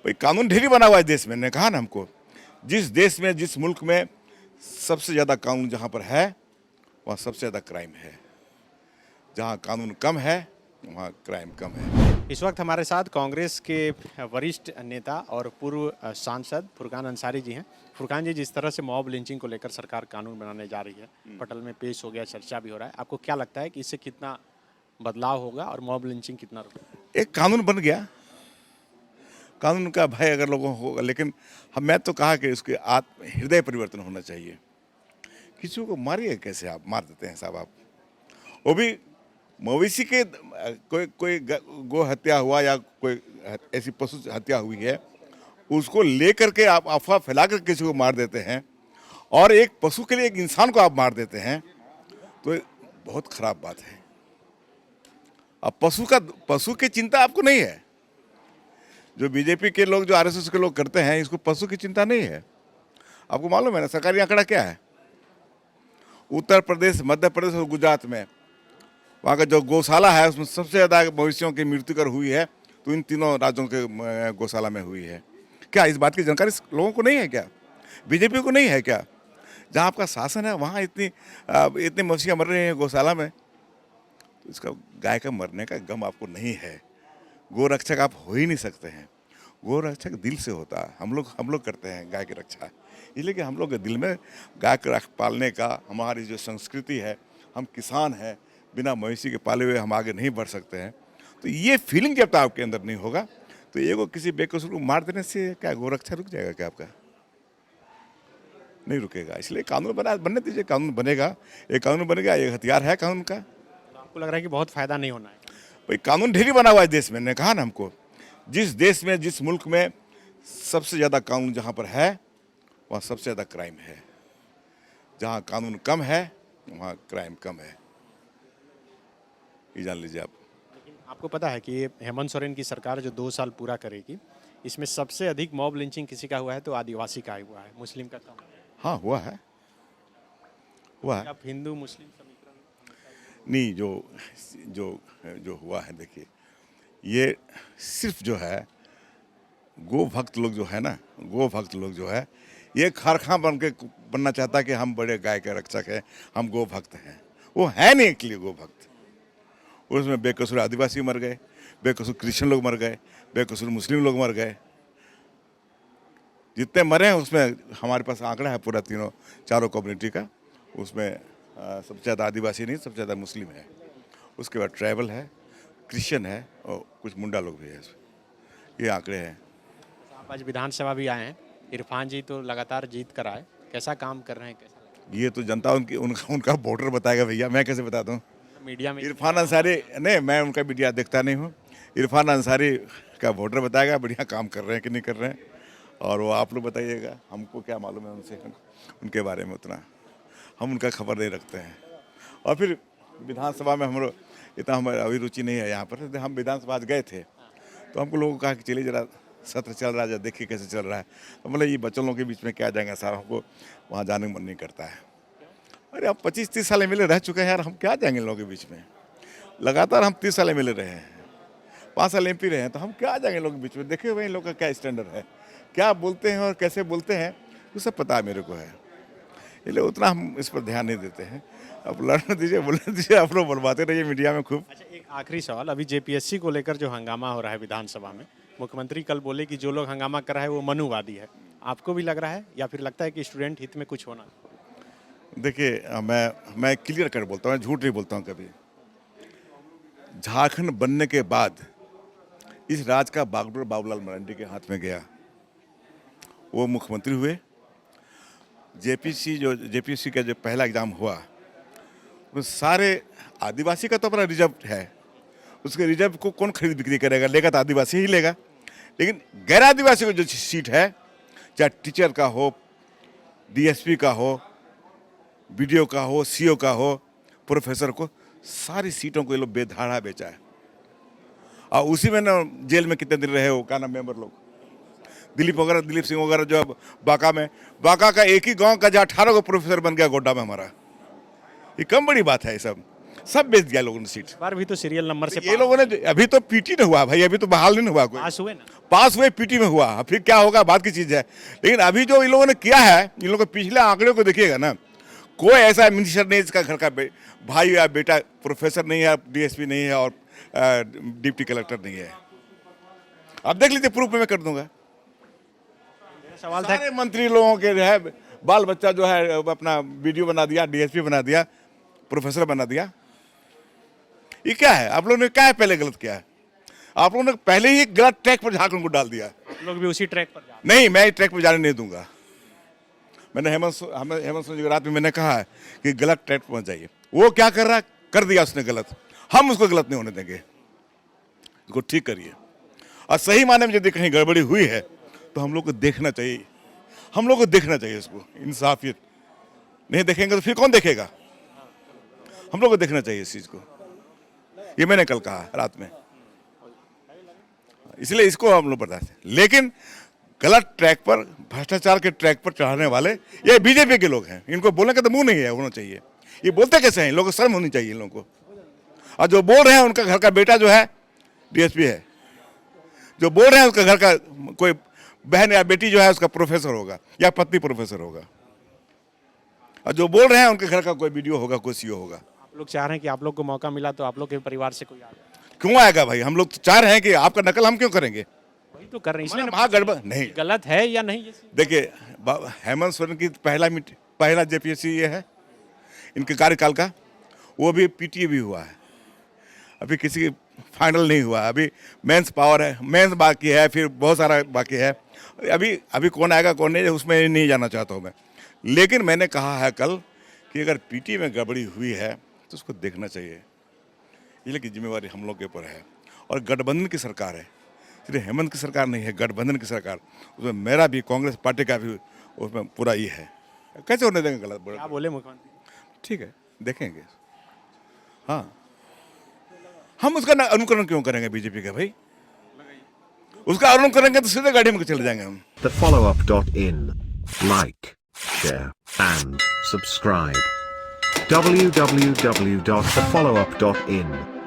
भाई कानून ढेरी बना हुआ है देश में। ने कहा ना हमको, जिस देश में जिस मुल्क में सबसे ज़्यादा कानून जहाँ पर है वहाँ सबसे ज़्यादा क्राइम है। जहाँ कानून कम है वहाँ क्राइम कम है। इस वक्त हमारे साथ कांग्रेस के वरिष्ठ नेता और पूर्व सांसद फुरकान अंसारी जी हैं। फुरकान जी, जिस तरह से मॉब लिंचिंग को लेकर सरकार कानून बनाने जा रही है, पटल में पेश हो गया, चर्चा भी हो रहा है, आपको क्या लगता है कि इससे कितना बदलाव होगा और मॉब लिंचिंग कितना रुकेगा? एक कानून बन गया, कानून का भय अगर लोगों को होगा, लेकिन मैं तो कहा कि उसके आत्म हृदय परिवर्तन होना चाहिए। किसी को मारिए कैसे, आप मार देते हैं साहब आप, वो भी मवेशी के कोई गो हत्या हुआ या कोई ऐसी पशु हत्या हुई है, उसको लेकर के आप अफवाह फैलाकर किसी को मार देते हैं, और एक पशु के लिए एक इंसान को आप मार देते हैं, तो बहुत खराब बात है। अब पशु की चिंता आपको नहीं है। जो बीजेपी के लोग, जो आरएसएस के लोग करते हैं, इसको पशु की चिंता नहीं है। आपको मालूम है ना सरकारी आंकड़ा क्या है? उत्तर प्रदेश, मध्य प्रदेश और गुजरात में वहाँ का जो गौशाला है उसमें सबसे ज़्यादा मवेशियों की मृत्यु कर हुई है, तो इन तीनों राज्यों के गौशाला में हुई है। क्या इस बात की जानकारी लोगों को नहीं है क्या? बीजेपी को नहीं है क्या? जहाँ आपका शासन है वहाँ इतनी मवेशियाँ मर रही हैं गौशाला में, तो इसका गाय का मरने का गम आपको नहीं है। गोरक्षक आप हो ही नहीं सकते हैं। गोरक्षक दिल से होता है। हम लोग करते हैं गाय की रक्षा, इसलिए कि हम लोग के दिल में गाय को पालने का, हमारी जो संस्कृति है, हम किसान हैं, बिना मवेशी के पाले हुए हम आगे नहीं बढ़ सकते हैं। तो ये फीलिंग जब तक आपके अंदर नहीं होगा, तो ये किसी बेकसूर को मार देने से क्या गोरक्षा रुक जाएगा क्या? आपका नहीं रुकेगा। इसलिए कानून बनने दीजिए, कानून बनेगा, एक कानून बनेगा, एक हथियार है कानून का। आपको लग रहा है कि बहुत फायदा नहीं होना है? भाई कानून ढेरी बना हुआ है देश में। ने कहा ना हमको, जिस देश में जिस मुल्क में सबसे ज़्यादा कानून जहाँ पर है वहाँ सबसे ज़्यादा क्राइम है। जहाँ कानून कम है वहाँ क्राइम कम है, ये जान लीजिए आप। लेकिन आपको पता है कि ये हेमंत सोरेन की सरकार जो 2 साल पूरा करेगी, इसमें सबसे अधिक मॉब लिंचिंग किसी का हुआ है तो आदिवासी का ही हुआ है, मुस्लिम का कम है। हाँ हुआ है। आप हिंदू मुस्लिम समीकरण नहीं, जो हुआ है, देखिए, ये सिर्फ जो है गो भक्त लोग जो है ना, गो भक्त लोग जो है, ये खारखा बनना चाहता है कि हम बड़े गाय के रक्षक हैं, हम गो भक्त हैं। वो है नहीं के लिए गो भक्त। उसमें बेकसूर आदिवासी मर गए, बेकसूर क्रिश्चियन लोग मर गए, बेकसूर मुस्लिम लोग मर गए। जितने मरे हैं उसमें हमारे पास आंकड़ा है पूरा चारों कम्युनिटी का। उसमें सबसे ज़्यादा आदिवासी नहीं, सबसे ज़्यादा मुस्लिम है, उसके बाद ट्राइबल है, क्रिश्चियन है और कुछ मुंडा लोग भी है। ये आंकड़े हैं। आप आज विधानसभा भी आए हैं, इरफान जी तो लगातार जीत कर आए, कैसा काम कर रहे हैं, कैसा? ये तो जनता उनका वोटर बताएगा भैया, मैं कैसे बता दूँ? मीडिया में इरफान अंसारी नहीं, मैं उनका मीडिया देखता नहीं हूँ। इरफान अंसारी का वोटर बताएगा बढ़िया काम कर रहे हैं कि नहीं कर रहे हैं, और वो आप लोग बताइएगा। हमको क्या मालूम है उनसे, उनके बारे में उतना हम उनका खबर नहीं रखते हैं। और फिर विधानसभा में इतना हमारी अभी रुचि नहीं है यहाँ पर। हम विधानसभा आज गए थे तो हमको लोगों को कहा कि चलिए जरा सत्र चल रहा है, जरा देखिए कैसे चल रहा है। तो मतलब ये बच्चों लोगों के बीच में क्या जाएंगे साहब, हमको वहाँ जाने का मन नहीं करता है। अरे अब 25-30 साल एमएलए रह चुके हैं यार, हम क्या जाएंगे लोगों के बीच में? लगातार हम 30 साल एमएलए रहे हैं, 5 साल एमपी रहे हैं, तो हम क्या जाएंगे लोगों के बीच में? देखिए भाई इन लोग का क्या स्टैंडर्ड है, क्या बोलते हैं और कैसे बोलते हैं, वो सब पता है मेरे को है। इसलिए उतना हम इस पर ध्यान नहीं देते हैं। अब लड़ने दीजिए, बोलने दीजिए, आप लोग बनवाते रहिए मीडिया में खूब। अच्छा, एक आखिरी सवाल, अभी जेपीएससी को लेकर जो हंगामा हो रहा है विधानसभा में, मुख्यमंत्री कल बोले कि जो लोग हंगामा कर रहा है वो मनुवादी है। आपको भी लग रहा है या फिर लगता है कि स्टूडेंट हित में कुछ होना? देखिए, मैं क्लियर कर बोलता हूँ, झूठ नहीं बोलता हूँ कभी। झारखंड बनने के बाद इस राज का बागडोर बाबूलाल मरांडी के हाथ में गया, वो मुख्यमंत्री हुए। जेपीएससी का जो पहला एग्जाम हुआ, वो सारे आदिवासी का तो अपना रिजर्व है, उसके रिजर्व को कौन खरीद बिक्री करेगा? लेगा तो आदिवासी ही लेगा। लेकिन गैर आदिवासी को जो सीट है, चाहे टीचर का हो, डीएसपी का हो, बीडीओ का हो, सीओ का हो, प्रोफेसर को, सारी सीटों को ये लोग बेधाड़ा बेचा है। और उसी में ना जेल में कितने दिन रहे हो, क्या नाम मेंबर लोग, दिलीप सिंह वगैरह, जो अब बांका का एक ही गांव का जो 18 को प्रोफेसर बन गया गोड्डा में हमारा। ये कम बड़ी बात है ये सब। सब बेच दिया लोगों ने सीट। इस बार भी तो सीरियल नंबर से ये लोगों ने अभी तो पीटी में हुआ भाई, अभी तो बहाल नहीं हुआ कोई, पास हुए ना। पास हुए पीटी में हुआ, फिर क्या होगा बात की चीज है। लेकिन अभी जो इन लोगों ने किया है, इन लोगों के पिछले आंकड़े को देखिएगा ना, कोई ऐसा मिनिस्टर नहीं जिसका घर का भाई या बेटा प्रोफेसर नहीं है, डीएसपी नहीं है और डिप्टी कलेक्टर नहीं है। आप देख लीजिए, प्रूफ मैं कर दूंगा। सवाल था सारे मंत्री लोगों के जो है बाल बच्चा जो है अपना वीडियो बना दिया, डीएसपी बना दिया, प्रोफेसर बना दिया। ये क्या है? आप लोगों ने क्या है पहले गलत किया है? आप लोगों ने पहले ही गलत ट्रैक पर झारखंड को डाल दिया। आप लोग भी उसी ट्रैक पर जा रहे नहीं, मैं ट्रैक पर जाने नहीं दूंगा। मैंने हेमंत सोरेन जी रात में मैंने कहा है कि गलत ट्रैक पर मत जाइए। वो क्या कर रहा है, कर दिया उसने गलत, हम उसको गलत नहीं होने देंगे, उसको ठीक करिए। और सही माने में यदि कहीं गड़बड़ी हुई है तो हम लोग को देखना चाहिए, हम लोग को देखना चाहिए इसको, इंसाफियत। नहीं देखेंगे तो फिर कौन देखेगा? हम लोग को देखना चाहिए इस चीज को। ये मैंने कल कहा रात में, इसलिए इसको हम लोग बर्दाश्त है। लेकिन गलत ट्रैक पर, भ्रष्टाचार के ट्रैक पर चढ़ाने वाले ये बीजेपी के लोग हैं। इनको बोलने का तो मुंह नहीं है, होना चाहिए। ये बोलते कैसे हैं? इन लोगों को शर्म होनी चाहिए इन लोगों को। और जो बोल रहे हैं उनका घर का बेटा जो है डीएसपी है, जो बोल रहे हैं उसका घर का कोई बहन या बेटी जो है उसका प्रोफेसर होगा या पत्नी प्रोफेसर होगा, और जो बोल रहे हैं उनके घर का कोई वीडियो होगा, कोई सीओ होगा। आप लोग चाह रहे हैं कि आप लोग को मौका मिला तो आप लोग के परिवार से कोई आ जाए। क्यों आएगा भाई? हम लोग तो चाह रहे हैं कि आपका नकल हम क्यों करेंगे? वही तो कर रहे हैं, इसलिए महागठबंधन नहीं। गलत है या नहीं ये चीज़? देखिए, हेमंत सोरेन की पहला जेपीएससी ये है इनके कार्यकाल का, वो भी पीटी भी हुआ है, अभी किसी फाइनल नहीं हुआ। अभी मेंस पावर है, मेंस बाकी है, फिर बहुत सारा बाकी है। अभी कौन आएगा कौन नहीं, उसमें नहीं जाना चाहता हूँ मैं। लेकिन मैंने कहा है कल कि अगर पीटी में गड़बड़ी हुई है तो उसको देखना चाहिए। इसलिए की जिम्मेवारी हम लोग के ऊपर है। और गठबंधन की सरकार है, सिर्फ हेमंत की सरकार नहीं है, गठबंधन की सरकार। उसमें मेरा भी, कांग्रेस पार्टी का भी उसमें पूरा ये है। कैसे होने देंगे गलत? क्या बोले मुख्यमंत्री? ठीक है, देखेंगे। हाँ, हम उसका अनुकरण क्यों करेंगे बीजेपी का भाई? उसका अनुकरण करेंगे तो सीधे गाड़ी में चले जाएंगे हम। TheFollowUp.in. Like, share, and subscribe. www.thefollowup.in